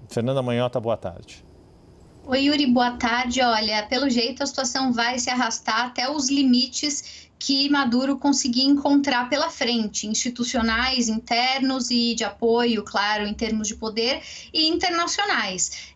Fernanda Monhota, boa tarde. Oi, Yuri, boa tarde. Olha, pelo jeito a situação vai se arrastar até os limites que Maduro conseguir encontrar pela frente, institucionais, internos e de apoio, claro, em termos de poder, e internacionais.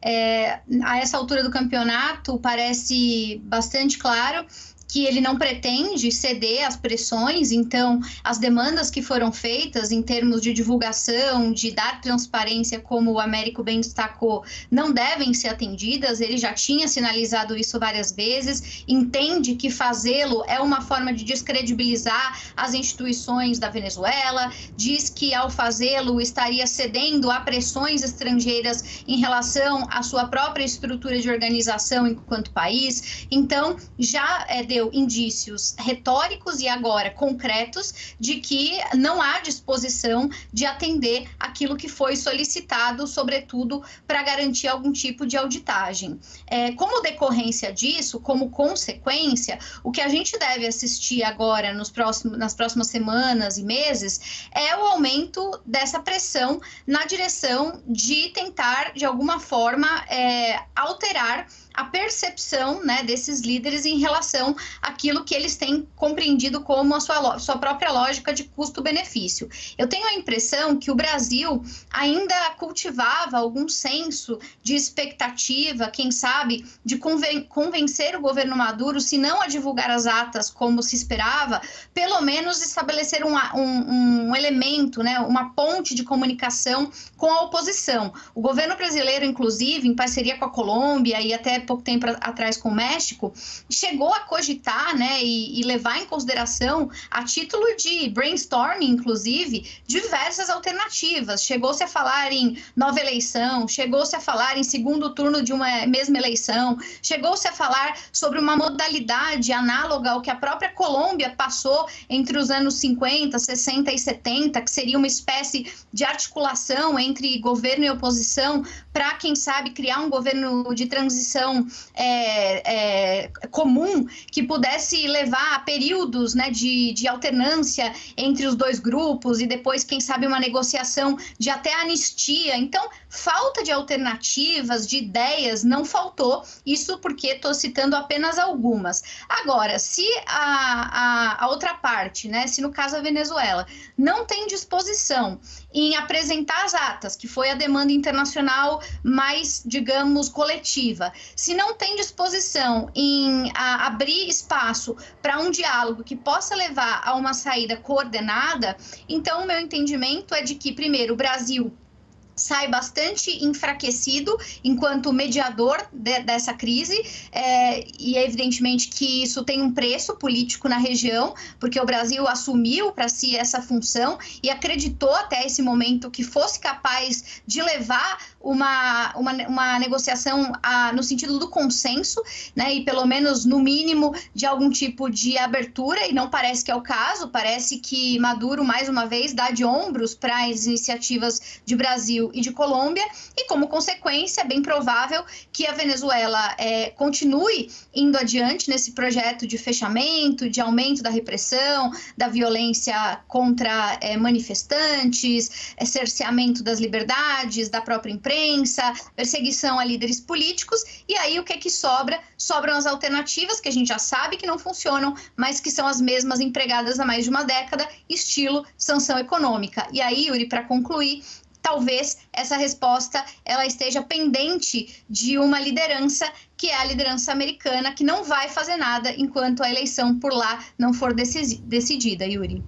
A essa altura do campeonato, parece bastante claro que ele não pretende ceder às pressões, então as demandas que foram feitas em termos de divulgação, de dar transparência, como o Américo bem destacou, não devem ser atendidas. Ele já tinha sinalizado isso várias vezes, entende que fazê-lo é uma forma de descredibilizar as instituições da Venezuela, diz que ao fazê-lo estaria cedendo a pressões estrangeiras em relação à sua própria estrutura de organização enquanto país. Então já deu indícios retóricos e agora concretos de que não há disposição de atender aquilo que foi solicitado, sobretudo para garantir algum tipo de auditagem. Como decorrência disso, como consequência, o que a gente deve assistir agora nas próximas semanas e meses é o aumento dessa pressão na direção de tentar, de alguma forma, alterar a percepção, né, desses líderes em relação àquilo que eles têm compreendido como a sua própria lógica de custo-benefício. Eu tenho a impressão que o Brasil ainda cultivava algum senso de expectativa, quem sabe, de convencer o governo Maduro, se não a divulgar as atas como se esperava, pelo menos estabelecer um elemento, né, uma ponte de comunicação com a oposição. O governo brasileiro, inclusive, em parceria com a Colômbia e até pouco tempo atrás com o México, chegou a cogitar, né, e levar em consideração, a título de brainstorming, inclusive, diversas alternativas. Chegou-se a falar em nova eleição, chegou-se a falar em segundo turno de uma mesma eleição, chegou-se a falar sobre uma modalidade análoga ao que a própria Colômbia passou entre os anos 50, 60 e 70, que seria uma espécie de articulação entre governo e oposição para, quem sabe, criar um governo de transição comum que pudesse levar a períodos, né, de alternância entre os dois grupos e depois, quem sabe, uma negociação de até anistia. Então, falta de alternativas, de ideias, não faltou. Isso porque estou citando apenas algumas. Agora, se a outra parte, né, se no caso a Venezuela, não tem disposição em apresentar as atas, que foi a demanda internacional mais, digamos, coletiva, se não tem disposição em abrir espaço para um diálogo que possa levar a uma saída coordenada, então o meu entendimento é de que, primeiro, o Brasil sai bastante enfraquecido enquanto mediador dessa crise, e é evidentemente que isso tem um preço político na região, porque o Brasil assumiu para si essa função e acreditou até esse momento que fosse capaz de levar uma negociação no sentido do consenso, né, e pelo menos no mínimo de algum tipo de abertura, e não parece que é o caso. Parece que Maduro mais uma vez dá de ombros para as iniciativas de Brasil e de Colômbia, e como consequência é bem provável que a Venezuela continue indo adiante nesse projeto de fechamento, de aumento da repressão, da violência contra manifestantes, cerceamento das liberdades, da própria imprensa, perseguição a líderes políticos. E aí o que é que sobra? Sobram as alternativas que a gente já sabe que não funcionam, mas que são as mesmas empregadas há mais de uma década, estilo sanção econômica. E aí, Yuri, para concluir, talvez essa resposta ela esteja pendente de uma liderança, que é a liderança americana, que não vai fazer nada enquanto a eleição por lá não for decidida, Yuri.